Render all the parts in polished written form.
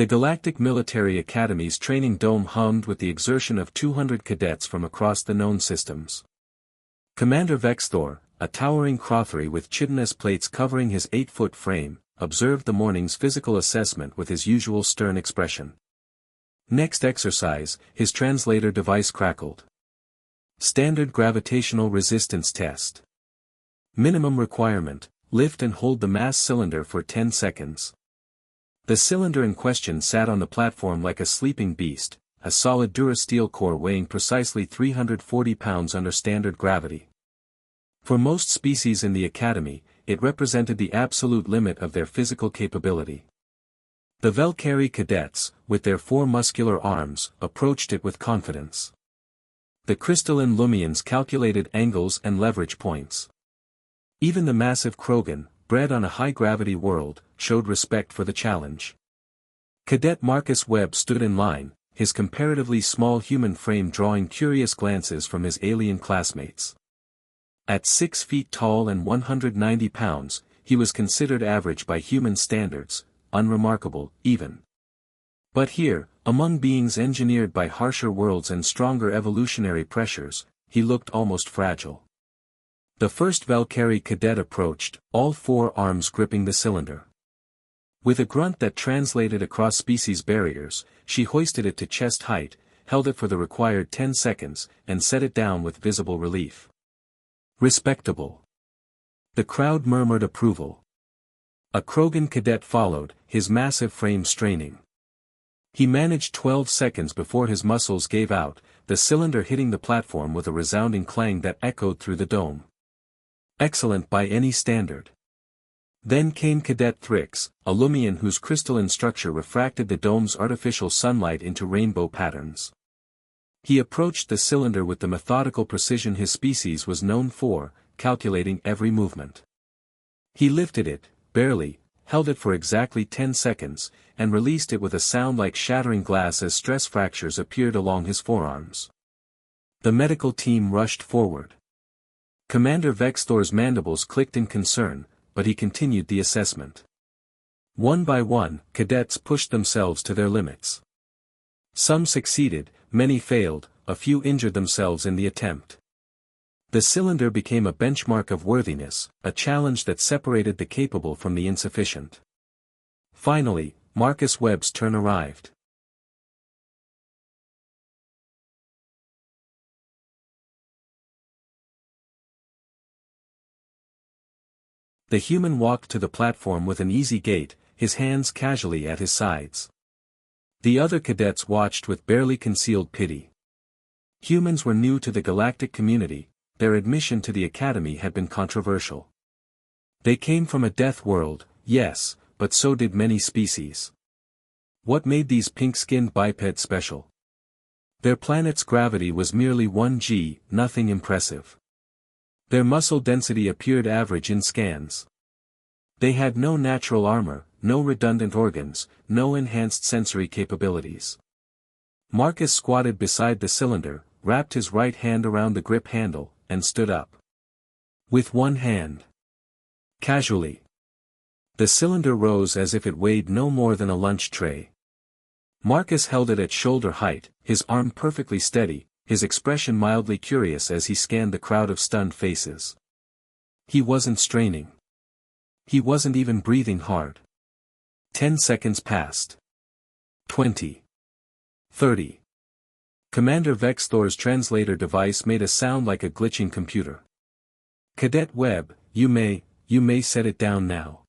The Galactic Military Academy's training dome hummed with the exertion of 200 cadets from across the known systems. Commander Vexthor, a towering Crothry with chitinous plates covering his 8-foot frame, observed the morning's physical assessment with his usual stern expression. Next exercise, his translator device crackled. Standard gravitational resistance test. Minimum requirement, lift and hold the mass cylinder for 10 seconds. The cylinder in question sat on the platform like a sleeping beast, a solid durasteel core weighing precisely 340 pounds under standard gravity. For most species in the Academy, it represented the absolute limit of their physical capability. The Valkyrie cadets, with their 4 muscular arms, approached it with confidence. The crystalline Lumians calculated angles and leverage points. Even the massive Krogan, bred on a high-gravity world, showed respect for the challenge. Cadet Marcus Webb stood in line, his comparatively small human frame drawing curious glances from his alien classmates. At 6 feet tall and 190 pounds, he was considered average by human standards, unremarkable, even. But here, among beings engineered by harsher worlds and stronger evolutionary pressures, he looked almost fragile. The first Valkyrie cadet approached, all 4 arms gripping the cylinder. With a grunt that translated across species barriers, she hoisted it to chest height, held it for the required 10 seconds, and set it down with visible relief. Respectable. The crowd murmured approval. A Krogan cadet followed, his massive frame straining. He managed 12 seconds before his muscles gave out, the cylinder hitting the platform with a resounding clang that echoed through the dome. Excellent by any standard. Then came Cadet Thrix, a Lumian whose crystalline structure refracted the dome's artificial sunlight into rainbow patterns. He approached the cylinder with the methodical precision his species was known for, calculating every movement. He lifted it, barely, held it for exactly 10 seconds, and released it with a sound like shattering glass as stress fractures appeared along his forearms. The medical team rushed forward. Commander Vexthor's mandibles clicked in concern, but he continued the assessment. One by one, cadets pushed themselves to their limits. Some succeeded, many failed, a few injured themselves in the attempt. The cylinder became a benchmark of worthiness, a challenge that separated the capable from the insufficient. Finally, Marcus Webb's turn arrived. The human walked to the platform with an easy gait, his hands casually at his sides. The other cadets watched with barely concealed pity. Humans were new to the galactic community, their admission to the Academy had been controversial. They came from a death world, yes, but so did many species. What made these pink-skinned bipeds special? Their planet's gravity was merely 1 g, nothing impressive. Their muscle density appeared average in scans. They had no natural armor, no redundant organs, no enhanced sensory capabilities. Marcus squatted beside the cylinder, wrapped his right hand around the grip handle, and stood up. With one hand. Casually. The cylinder rose as if it weighed no more than a lunch tray. Marcus held it at shoulder height, his arm perfectly steady, his expression mildly curious as he scanned the crowd of stunned faces. He wasn't straining. He wasn't even breathing hard. 10 seconds passed. 20. 30. Commander Vexthor's translator device made a sound like a glitching computer. Cadet Webb, you may set it down now.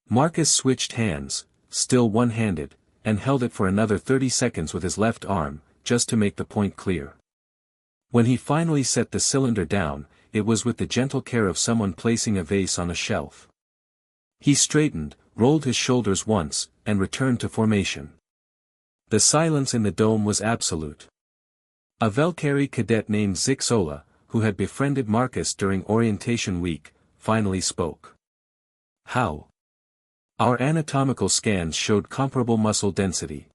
Marcus switched hands, still one-handed, and held it for another 30 seconds with his left arm, just to make the point clear. When he finally set the cylinder down, it was with the gentle care of someone placing a vase on a shelf. He straightened, rolled his shoulders once, and returned to formation. The silence in the dome was absolute. A Valkyrie cadet named Zixola, who had befriended Marcus during orientation week, finally spoke. How? Our anatomical scans showed comparable muscle density.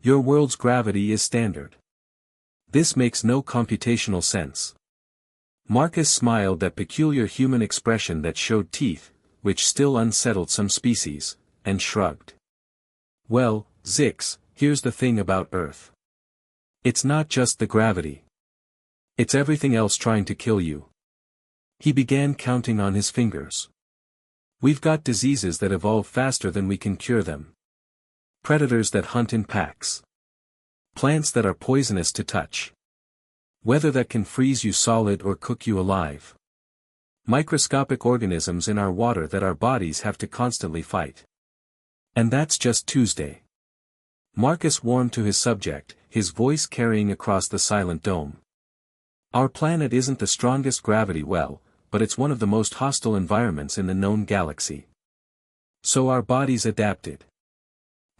Your world's gravity is standard. This makes no computational sense. Marcus smiled that peculiar human expression that showed teeth, which still unsettled some species, and shrugged. Well, Zix, here's the thing about Earth. It's not just the gravity. It's everything else trying to kill you. He began counting on his fingers. We've got diseases that evolve faster than we can cure them. Predators that hunt in packs. Plants that are poisonous to touch. Weather that can freeze you solid or cook you alive. Microscopic organisms in our water that our bodies have to constantly fight. And that's just Tuesday. Marcus warmed to his subject, his voice carrying across the silent dome. Our planet isn't the strongest gravity well, but it's one of the most hostile environments in the known galaxy. So our bodies adapted.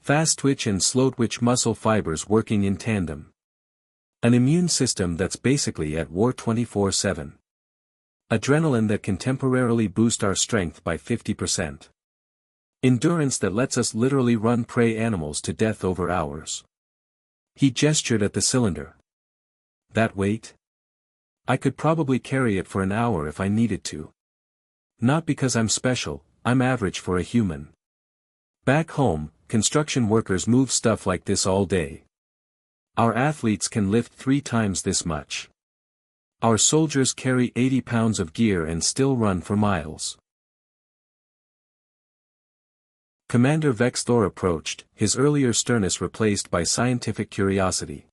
Fast twitch and slow twitch muscle fibers working in tandem. An immune system that's basically at war 24/7. Adrenaline that can temporarily boost our strength by 50%. Endurance that lets us literally run prey animals to death over hours. He gestured at the cylinder. That weight? I could probably carry it for an hour if I needed to. Not because I'm special, I'm average for a human. Back home, construction workers move stuff like this all day. Our athletes can lift 3 times this much. Our soldiers carry 80 pounds of gear and still run for miles. Commander Vexthor approached, his earlier sternness replaced by scientific curiosity.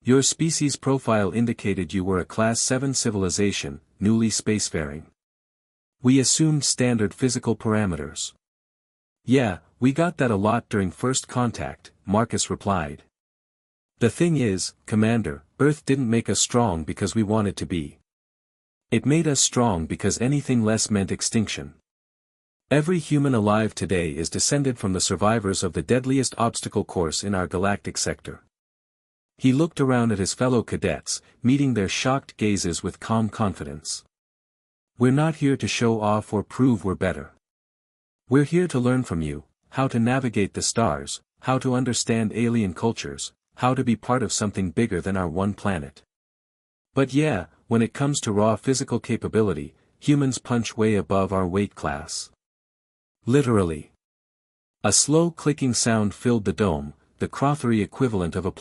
Your species profile indicated you were a Class 7 civilization, newly spacefaring. We assumed standard physical parameters. Yeah, we got that a lot during first contact, Marcus replied. The thing is, Commander, Earth didn't make us strong because we wanted to be. It made us strong because anything less meant extinction. Every human alive today is descended from the survivors of the deadliest obstacle course in our galactic sector. He looked around at his fellow cadets, meeting their shocked gazes with calm confidence. We're not here to show off or prove we're better. We're here to learn from you, how to navigate the stars, how to understand alien cultures, how to be part of something bigger than our one planet. But yeah, when it comes to raw physical capability, humans punch way above our weight class. Literally. A slow clicking sound filled the dome, the crothery equivalent of a